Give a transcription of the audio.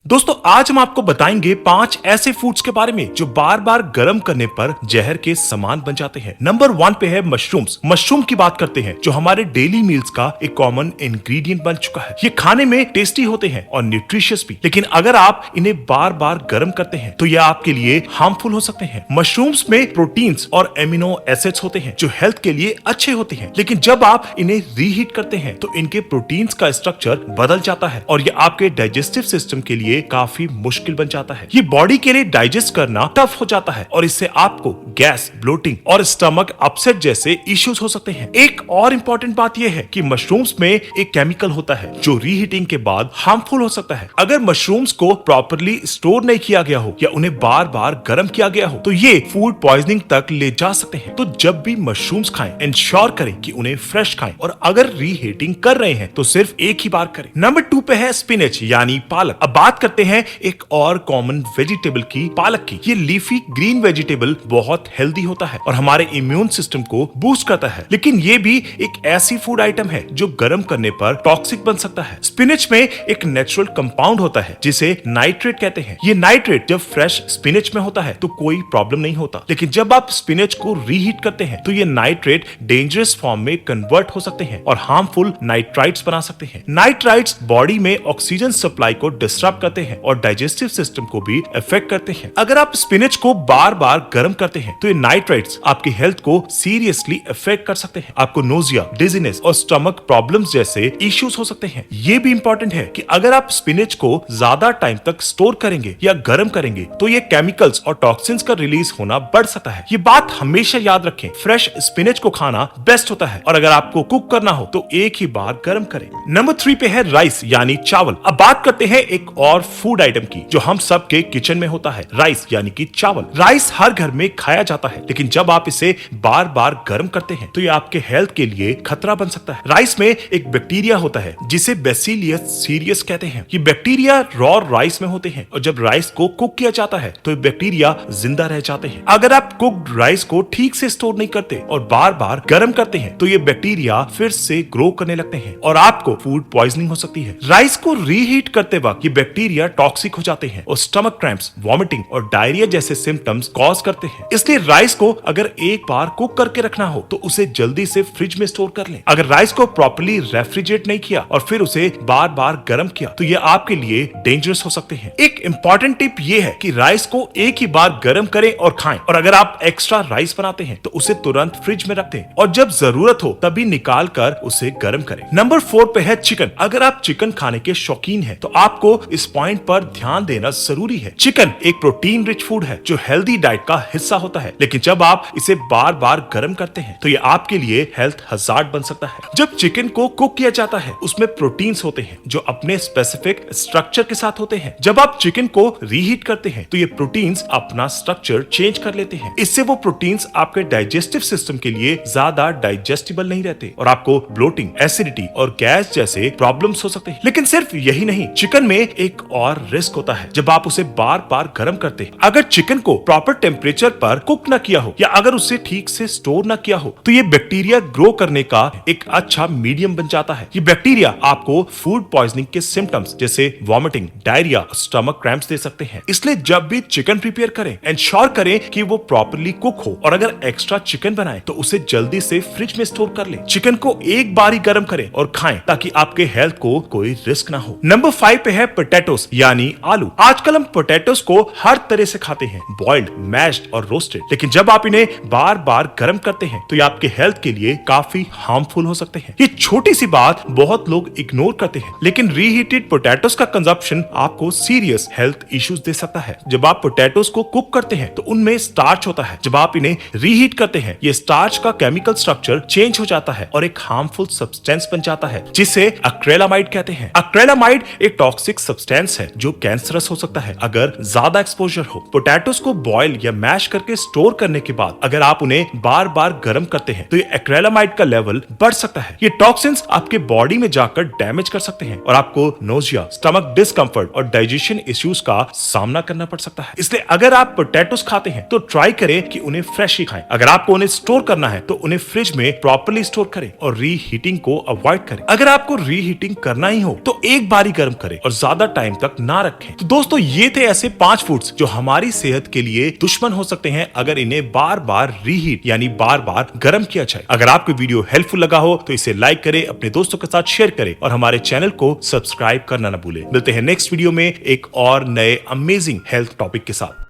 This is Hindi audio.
दोस्तों आज हम आपको बताएंगे 5 ऐसे फूड्स के बारे में जो बार बार गर्म करने पर जहर के समान बन जाते हैं। नंबर 1 पे है मशरूम्स। मशरूम की बात करते हैं जो हमारे डेली मील्स का एक कॉमन इंग्रेडिएंट बन चुका है। ये खाने में टेस्टी होते हैं और न्यूट्रिशियस भी, लेकिन अगर आप इन्हें बार बार गर्म करते हैं तो यह आपके लिए हार्मफुल हो सकते हैं। मशरूम्स में प्रोटीन्स और एमिनो एसिड्स होते हैं जो हेल्थ के लिए अच्छे होते हैं, लेकिन जब आप इन्हें रीहीट करते हैं तो इनके प्रोटीन्स का स्ट्रक्चर बदल जाता है और यह आपके डाइजेस्टिव सिस्टम के लिए काफी मुश्किल बन जाता है। ये बॉडी के लिए डाइजेस्ट करना टफ हो जाता है और इससे आपको गैस, ब्लोटिंग और स्टमक अपसेट जैसे इश्यूज हो सकते हैं। एक और इम्पोर्टेंट बात यह है कि मशरूम्स में एक केमिकल होता है जो रीहीटिंग के बाद हार्मफुल हो सकता है। अगर मशरूम्स को प्रॉपर्ली स्टोर नहीं किया गया हो या उन्हें बार बार गर्म किया गया हो तो ये फूड पॉइजनिंग तक ले जा सकते हैं। तो जब भी मशरूम्स खाएं, इंश्योर करें कि उन्हें फ्रेश खाएं और अगर रीहीटिंग कर रहे हैं तो सिर्फ एक ही बार करें। नंबर 2 पे है स्पिनच यानी पालक। अब बात करते हैं एक और कॉमन वेजिटेबल की, पालक की। ये लीफी ग्रीन वेजिटेबल बहुत हेल्दी होता है और हमारे इम्यून सिस्टम को बूस्ट करता है, लेकिन ये भी एक ऐसी फूड आइटम है जो गर्म करने पर टॉक्सिक बन सकता है। स्पिनच में एक नेचुरल कंपाउंड होता है जिसे नाइट्रेट कहते हैं। ये नाइट्रेट जब फ्रेश स्पिनच में होता है तो कोई प्रॉब्लम नहीं होता, लेकिन जब आप स्पिनच को रीहीट करते हैं तो ये नाइट्रेट डेंजरस फॉर्म में कन्वर्ट हो सकते हैं और हार्मफुल नाइट्राइट्स बना सकते हैं। नाइट्राइट्स बॉडी में ऑक्सीजन सप्लाई को डिस्टर्ब करते हैं और डाइजेस्टिव सिस्टम को भी इफेक्ट करते हैं। अगर आप स्पिनच को बार बार गर्म करते हैं तो ये नाइट्राइट्स आपकी हेल्थ को सीरियसली इफेक्ट कर सकते हैं। आपको नोजिया, डिजीनेस और स्टमक प्रॉब्लम्स जैसे इश्यूज हो सकते हैं। ये भी इंपॉर्टेंट है कि अगर आप स्पिनच को ज्यादा टाइम तक स्टोर करेंगे या गर्म करेंगे तो ये केमिकल्स और टॉक्सिन्स का रिलीज होना बढ़ सकता है। ये बात हमेशा याद रखें, फ्रेश स्पिनच को खाना बेस्ट होता है और अगर आपको कुक करना हो तो एक ही बार गर्म करें। नंबर 3 पे है राइस यानी चावल। अब बात करते हैं एक और फूड आइटम की जो हम सबके किचन में होता है, राइस यानी कि चावल। राइस हर घर में खाया जाता है, लेकिन जब आप इसे बार बार गर्म करते हैं तो ये आपके हेल्थ के लिए खतरा बन सकता है। राइस में एक बैक्टीरिया होता है जिसे बैसिलियस सीरियस कहते हैं। ये बैक्टीरिया रॉ राइस में होते हैं और जब राइस को कुक किया जाता है तो ये बैक्टीरिया जिंदा रह जाते हैं। अगर आप कुक्ड राइस को ठीक से स्टोर नहीं करते और बार बार गर्म करते हैं तो ये बैक्टीरिया फिर से ग्रो करने लगते हैं और आपको फूड पॉइजनिंग हो सकती है। राइस को रीहीट करते वक्त ये बैक्टीरिया टॉक्सिक हो जाते हैं और स्टमक क्रैम्प्स, वॉमिटिंग और डायरिया जैसे सिम्टम्स कॉज करते हैं। इसलिए राइस को अगर एक बार कुक करके रखना हो तो उसे जल्दी से फ्रिज में स्टोर कर लें। अगर राइस को प्रॉपर्ली रेफ्रिजरेट नहीं किया और फिर उसे बार बार गर्म किया तो ये आपके लिए डेंजरस हो सकते हैं। एक इंपॉर्टेंट टिप ये है कि राइस को एक ही बार गर्म करें और खाएं, और अगर आप एक्स्ट्रा राइस बनाते हैं तो उसे तुरंत फ्रिज में रख दें और जब जरूरत हो तभी निकाल कर उसे गर्म करें। नंबर 4 पे है चिकन। अगर आप चिकन खाने के शौकीन हैं तो आपको इस पॉइंट पर ध्यान देना जरूरी है। चिकन एक प्रोटीन रिच फूड है जो हेल्दी डाइट का हिस्सा होता है, लेकिन जब आप इसे बार बार गर्म करते हैं तो ये आपके लिए हेल्थ हजार्ड बन सकता है। जब चिकन को कुक किया जाता है उसमें प्रोटीन्स होते हैं जो अपने स्पेसिफिक स्ट्रक्चर के साथ होते हैं। जब आप चिकन को रीहीट करते हैं तो ये प्रोटीन्स अपना स्ट्रक्चर चेंज कर लेते हैं। इससे वो प्रोटीन्स आपके डाइजेस्टिव सिस्टम के लिए ज्यादा डाइजेस्टिबल नहीं रहते और आपको ब्लोटिंग, एसिडिटी और गैस जैसे प्रॉब्लम्स हो सकते हैं। लेकिन सिर्फ यही नहीं, चिकन में एक और रिस्क होता है जब आप उसे बार बार गर्म करते हैं। अगर चिकन को प्रॉपर टेम्परेचर पर कुक न किया हो या अगर उसे ठीक से स्टोर न किया हो तो ये बैक्टीरिया ग्रो करने का एक अच्छा मीडियम बन जाता है। ये बैक्टीरिया आपको फूड पॉइजनिंग के सिम्टम्स जैसे वॉमिटिंग, डायरिया, स्टमक क्रैम्प्स दे सकते हैं। इसलिए जब भी चिकन प्रिपेयर करें, इंश्योर करें कि वो प्रॉपर्ली कुक हो और अगर एक्स्ट्रा चिकन बनाएं तो उसे जल्दी से फ्रिज में स्टोर कर लें। चिकन को एक बार ही गर्म करें और खाएं ताकि आपके हेल्थ को कोई रिस्क ना हो। नंबर 5 पे है पोटैटोस यानी आलू। आजकल हम पोटैटोस को हर तरह से खाते हैं, बॉइल्ड, मैश्ड और रोस्टेड, लेकिन जब आप इन्हें बार बार गर्म करते हैं तो ये आपके हेल्थ के लिए काफी हार्मफुल हो सकते हैं। ये छोटी सी बात बहुत लोग इग्नोर करते हैं, लेकिन रीहीटेड पोटैटोस का कंजप्शन आपको सीरियस हेल्थ इश्यूज दे सकता है। जब आप पोटैटोस को कुक करते हैं तो उनमें स्टार्च होता है। जब आप इन्हें रीहीट करते हैं ये स्टार्च का केमिकल स्ट्रक्चर चेंज हो जाता है और एक हार्मफुल सब्सटेंस बन जाता है जिसे एक्रेलामाइड कहते हैं। एक्रेलामाइड एक टॉक्सिक सब्सटेंस है जो कैंसरस हो सकता है अगर ज्यादा एक्सपोजर हो। पोटैटोस को बॉयल या मैश करके स्टोर करने के बाद अगर आप उन्हें बार बार गर्म करते हैं तो ये एक्रेलामाइड का लेवल बढ़ सकता है। ये टॉक्सिन्स आपके बॉडी में जाकर डैमेज कर सकते हैं और आपको नोजिया, स्टमक डिस्कम्फर्ट और डाइजेशन इश्यूज का सामना करना पड़ सकता है। इसलिए अगर आप पोटैटोस खाते हैं तो ट्राई करें कि उन्हें फ्रेश ही खाएं। अगर आपको उन्हें स्टोर करना है तो उन्हें फ्रिज में प्रॉपर्ली स्टोर करें और रीहीटिंग को अवॉइड करें। अगर आपको रीहीटिंग करना ही हो तो एक बार ही गर्म करें और ज्यादा टाइम तक ना रखें। तो दोस्तों ये थे ऐसे 5 फूड्स जो हमारी सेहत के लिए दुश्मन हो सकते हैं अगर इन्हें बार बार रीहीट यानी बार बार गर्म किया जाए। अगर आपको वीडियो हेल्पफुल लगा हो तो इसे लाइक करें, अपने दोस्तों के साथ शेयर करें और हमारे चैनल को सब्सक्राइब करना ना भूलें। मिलते हैं नेक्स्ट वीडियो में एक और नए अमेजिंग हेल्थ टॉपिक के साथ।